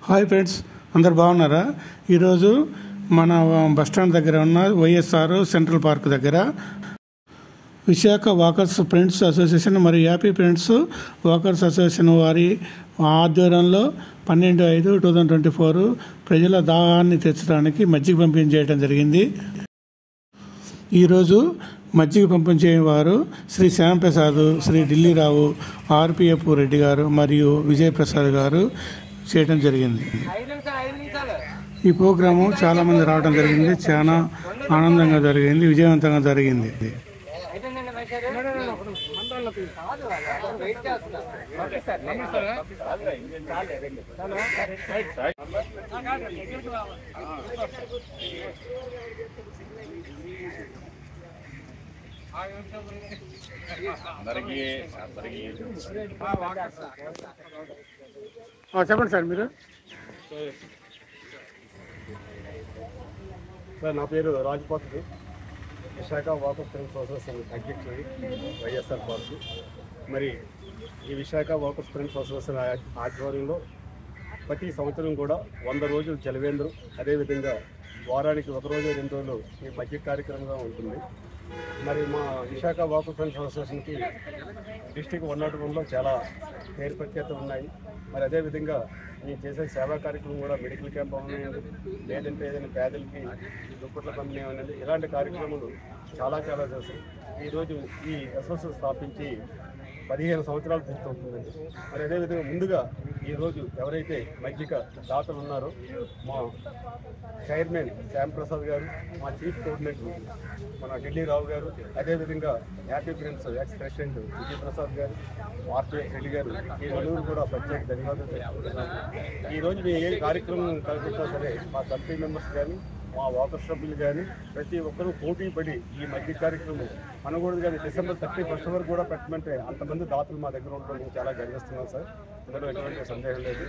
Hi friends, అందరు బాగున్నారా? ఈరోజు మన బస్టాండ్ దగ్గర ఉన్న వైఎస్ఆర్ సెంట్రల్ పార్క్ దగ్గర విశాఖ వాకర్స్ ఫ్రెండ్స్ అసోసియేషన్ మరియు హ్యాపీ ఫ్రెండ్స్ వాకర్స్ అసోసియేషన్ వారి ఆధ్వర్యంలో 12/5/2024 ప్రజల దాహాన్ని తీర్చడానికి మజ్జిగ పంపిణీ చేయడం జరిగింది. ఈరోజు మజ్జిగ పంపించే వారు శ్రీ శ్యాంప్రసాద్, శ్రీ ఢిల్లీరావు, ఆర్పిఎఫ్ రెడ్డి గారు మరియు విజయప్రసాద్ గారు చేయడం జరిగింది. ఈ ప్రోగ్రాము చాలామంది రావడం జరిగింది. చాలా ఆనందంగా జరిగింది, విజయవంతంగా జరిగింది. చెప్పండి సార్. మీరు సార్, నా పేరు రాజపాత్రి, విశాఖ వాకర్స్ ఫ్రెండ్స్ అసోసియేషన్ అధ్యక్షుడి, వైఎస్ఆర్ పార్క్. మరి ఈ విశాఖ వాకర్స్ ఫ్రెండ్స్ అసోసియేషన్ ఆధ్వర్యంలో ప్రతి సంవత్సరం కూడా 100 రోజులు చలివేంద్రం, అదేవిధంగా వారానికి 1 రోజు 2 రోజులు ఈ మధ్య కార్యక్రమంగా ఉంటుంది. మరి మా విశాఖ వాకర్స్ ఫ్రెండ్స్ అసోసియేషన్కి డిస్టిక్ 101లో చాలా పేరు ప్రఖ్యాతలు ఉన్నాయి. మరి అదేవిధంగా మేము చేసే సేవా కార్యక్రమం కూడా మెడికల్ క్యాంప్ అవనండి, లేదంటే ఏదైనా పేదలకి దుప్పట్ల పంపిణీ అవనండి, ఇలాంటి కార్యక్రమాలు చాలా చేస్తాం. ఈరోజు ఈ అసోసియేషన్ స్థాపించి 15 సంవత్సరాలు పూర్తవుతుందండి. మరి అదేవిధంగా ముందుగా ఈరోజు ఎవరైతే మజ్జిగ దాతలు ఉన్నారో మా చైర్మన్ శ్యాంప్రసాద్ గారు, మా చీఫ్ కోఆర్డినేటర్ మన ఢిల్లీరావు గారు, అదేవిధంగా happy friends ex president Vijay Prasad గారు, ఆర్పిఎఫ్ రెడ్డి గారు, ఈ నలుగురు కూడా ప్రత్యేక ధన్యవాదాలు తెలుపుతున్నాను. ఈరోజు మేము ఏ కార్యక్రమం కల్పించినా సరే మా కమిటీ మెంబర్స్ కానీ, మా వాకర్ సభ్యులు కానీ ప్రతి ఒక్కరూ పోటీ పడి ఈ మధ్య కార్యక్రమం అనకూడదు. కానీ December 31 వరకు కూడా పెట్టమంటే అంతమంది దాతలు మా దగ్గర ఉండడం మేము చాలా గర్విస్తున్నాం సార్. అందులో ఎటువంటి సందేహం లేదు.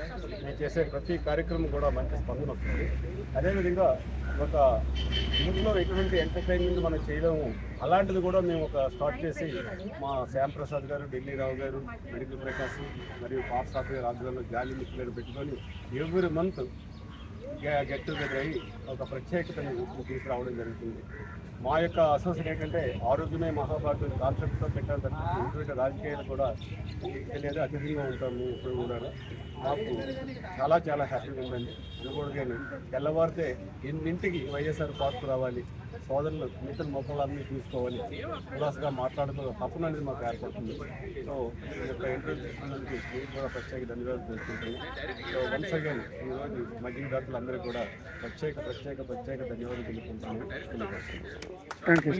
మేము చేసే ప్రతి కార్యక్రమం కూడా మంచి స్పందన వస్తుంది. అదేవిధంగా ఒక ఇంట్లో ఎటువంటి ఎంటర్టైన్మెంట్ మనం చేయలేము, అలాంటిది కూడా మేము ఒక స్టార్ట్ చేసి మా శ్యాంప్రసాద్ గారు, ఢిల్లీరావు గారు, మెడికల్ ప్రకాశ్ మరియు పార్ట్ సాఫ్ట్వేర్ ఆధ్వర్యంలో జాలి మిత్రులను పెట్టుకొని ఎవ్రీ మంత్ గెట్ టుగెదర్ అయ్యి ఒక ప్రత్యేకతను తీసుకురావడం జరుగుతుంది. మా యొక్క అసోసియేషన్ ఏంటంటే ఆరోగ్యమే మహాభారతం కాన్సెప్ట్తో పెట్టాలి తప్ప ఇటువంటి రాజకీయాలు కూడా తెలియదు, అతిథిగా ఉంటాము ఇప్పుడు కూడా. మాకు చాలా హ్యాపీగా ఉందండి. అనుకోడు కానీ తెల్లవారితే ఇంటికి వైఎస్ఆర్ పార్కు రావాలి, సోదరులు మిగతా మొక్కలన్నీ చూసుకోవాలి, ఉల్లాసంగా మాట్లాడుతూ తప్పన అనేది మాకు ఏర్పడుతుంది. సో ఈ యొక్క ఇంటర్వ్యూ తీసుకున్నందుకు మీకు కూడా ప్రత్యేక ధన్యవాదాలు తెలుసుకుంటున్నాను. సో వన్స్ అగైన్ ఈరోజు మజ్జిగ దాతలు అందరూ కూడా ప్రత్యేక ధన్యవాదాలు తెలుపుకుంటున్నాను. Thank you.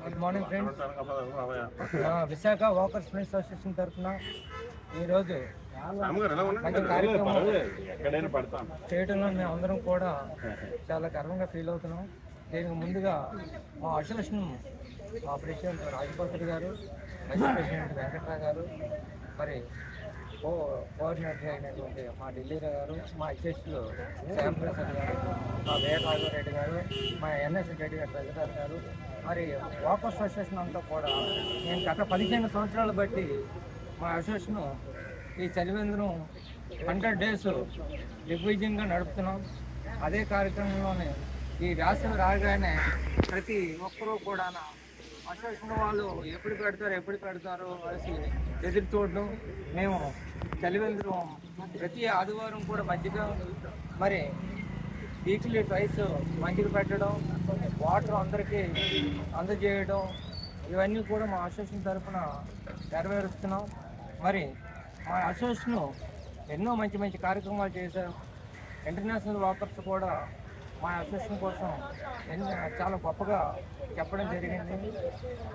Good morning friends. Visakha walkers friends association తరఫున ఈరోజు మంచి కార్యక్రమం చేయడంలో మేము అందరం కూడా చాలా గర్వంగా ఫీల్ అవుతున్నాం. దీనికి ముందుగా మా అసోసియేషన్ మా ప్రెసిడెంట్ రాజపాత్రి గారు, వైస్ ప్రెసిడెంట్ వెంకట్రావు గారు, మరి కోఆర్డినేటర్ అయినటువంటి మా ఢిల్లీరావు గారు, మా అధ్యక్షులు శ్యాంప్రసాద్ గారు, మా వీరరాఘవరెడ్డి గారు, మా ఎన్ఎస్ రెడ్డి గారు, ట్రెజరర్ గారు, మరి వాకర్స్ అసోసియేషన్ అంతా కూడా నేను గత 15 సంవత్సరాలు బట్టి మా అసోసియేషన్ ఈ చలివేంద్రం 100 days దిగ్విజయంగా నడుపుతున్నాం. అదే కార్యక్రమంలోనే ఈ వేసవి రాగానే ప్రతి ఒక్కరూ కూడా అసోసియేషన్ వాళ్ళు ఎప్పుడు పెడతారో అనేసి ఎదురు చూడడం. మేము చలివేంద్రం ప్రతి ఆదివారం కూడా మజ్జిగ, మరి వీక్లీ ట్వైస్ మజ్జిగ పెట్టడం, వాటర్ అందరికీ అందజేయడం, ఇవన్నీ కూడా మా అసోసియేషన్ తరఫున నెరవేరుస్తున్నాం. మరి మా అసోసియేషన్ ఎన్నో మంచి మంచి కార్యక్రమాలు చేశాం. ఇంటర్నేషనల్ వాకర్స్ కూడా మా అసోసియేషన్ కోసం చాలా గొప్పగా చెప్పడం జరిగింది.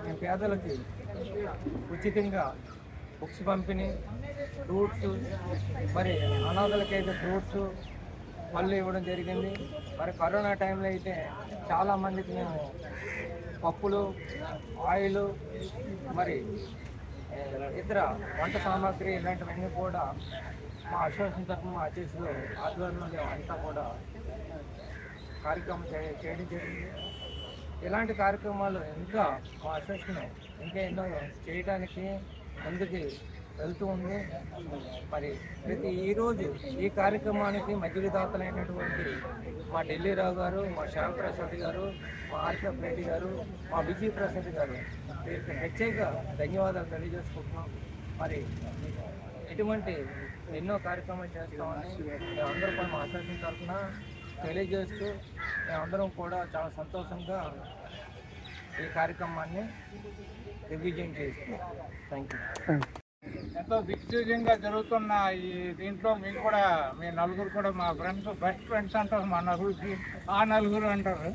మేము పేదలకి ఉచితంగా బుక్స్ పంపిణీ, ఫ్రూట్స్, మరి అనాథలకైతే ఫ్రూట్స్, పళ్ళు ఇవ్వడం జరిగింది. మరి కరోనా టైంలో అయితే చాలామందికి మేము పప్పులు, ఆయిల్, మరి ఇతర వంట సామాగ్రి ఇలాంటివన్నీ కూడా మా అసోసియేషన్ తరఫున మా అధ్యక్షులు ఆధ్వర్యంలో అంతా కూడా కార్యక్రమం చేయడం జరిగింది. ఇలాంటి కార్యక్రమాలు ఇంకా మా అసోసియేషన్ ఇంకా ఎన్నో చేయడానికి ముందుకు వెళ్తూ ఉంది. మరి ఈరోజు ఈ కార్యక్రమానికి మధ్యదాతలైనటువంటి మా ఢిల్లీరావు గారు, మా శ్యామ్ ప్రసాద్ గారు, మా ఆర్షఫ్ రెడ్డి గారు, మా విజయ్ ప్రసాద్ గారు వీరికి ప్రత్యేక ధన్యవాదాలు తెలియజేసుకుంటున్నాం. మరి ఇటువంటి ఎన్నో కార్యక్రమాలు చేస్తామని మేమందరూ కూడా మా అసోసియేషన్ తరఫున తెలియజేస్తూ మేమందరం కూడా చాలా సంతోషంగా ఈ కార్యక్రమాన్ని దిగ్విజయం చేస్తున్నాం. Thank you. ఎంతో దిగ్విజయంగా జరుగుతున్న ఈ దీంట్లో మేము కూడా మీ నలుగురు కూడా మా ఫ్రెండ్స్, బెస్ట్ ఫ్రెండ్స్ అంటారు మా నలుగురికి. ఆ నలుగురు అంటారు,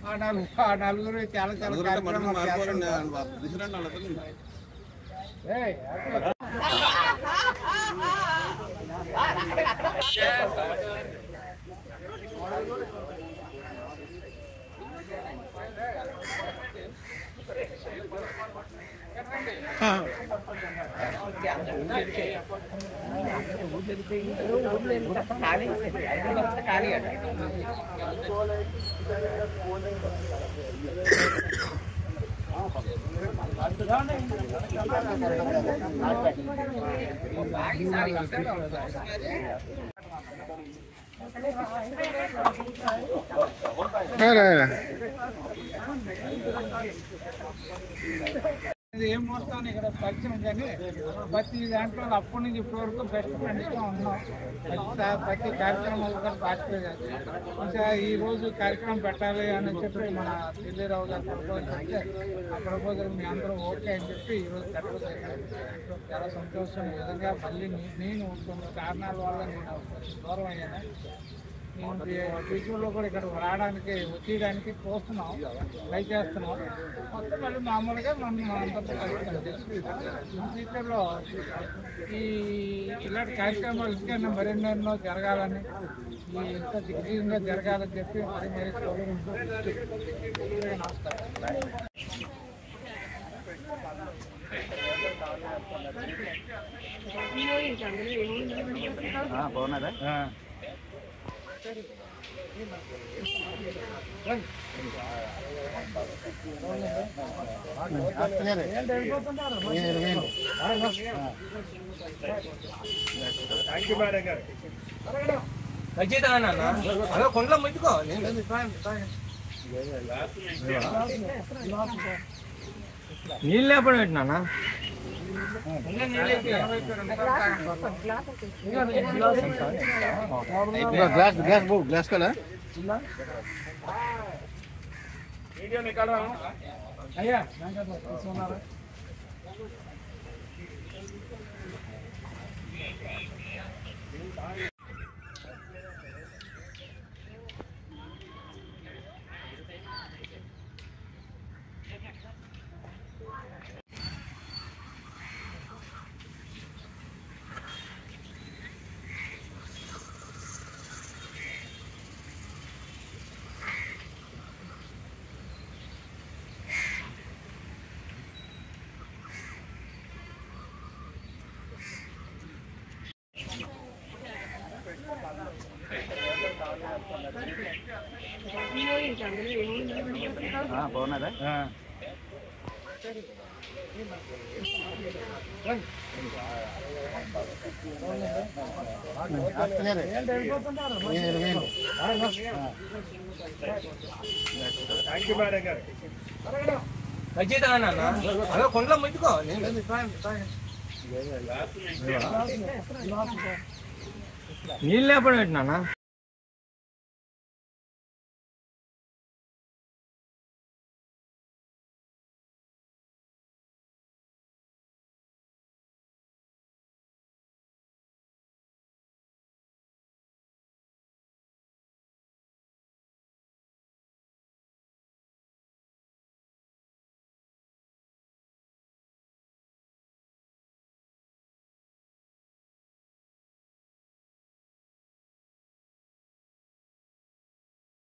ఆ నలుగురు చాలా చాలా కార్యక్రమాలు ఏం మోస్తాను ఇక్కడ పరిచయం కానీ ప్రతి దాంట్లో అప్పటి నుంచి ఇప్పటి వరకు బెస్ట్ ఫ్రెండ్స్గా ఉన్నాం. ప్రతి కార్యక్రమాలు కూడా పార్టిసిపేట్ చేస్తాం. ఇంకా ఈరోజు కార్యక్రమం పెట్టాలి అని చెప్పి మన ఢిల్లీరావు గారు ప్రపోజల్ చెప్తే ఆ ప్రపోజల్ మీ అందరూ ఓకే అని చెప్పి ఈరోజు పెట్టడం చాలా సంతోషం. ఈ విధంగా మళ్ళీ నేను కొన్ని కారణాల వల్ల నేను దూరం అయ్యాను. నేను ఫ్యూచర్లో కూడా ఇక్కడ రావడానికి వచ్చేయడానికి చూస్తున్నాం, ట్రై చేస్తున్నాం. మొత్తం మళ్ళీ మామూలుగా మనం అందరితో ఫ్యూచర్లో ఇలాంటి కార్యక్రమాలు ఇంకా మరెన్నెన్నో జరగాలని, ఇంకా దిగ్విజయంగా జరగాలని చెప్పి మరి కోరుకుంటూ నమస్కారం. బాగున్నారా? కొండలో ముట్టుకో నీళ్ళు లేపడం పెట్టినా గ్లాస్ కదా అయ్యా బాగున్నారా? కొండలో ముట్టుకో నీళ్ళు లేపడం పెట్టినా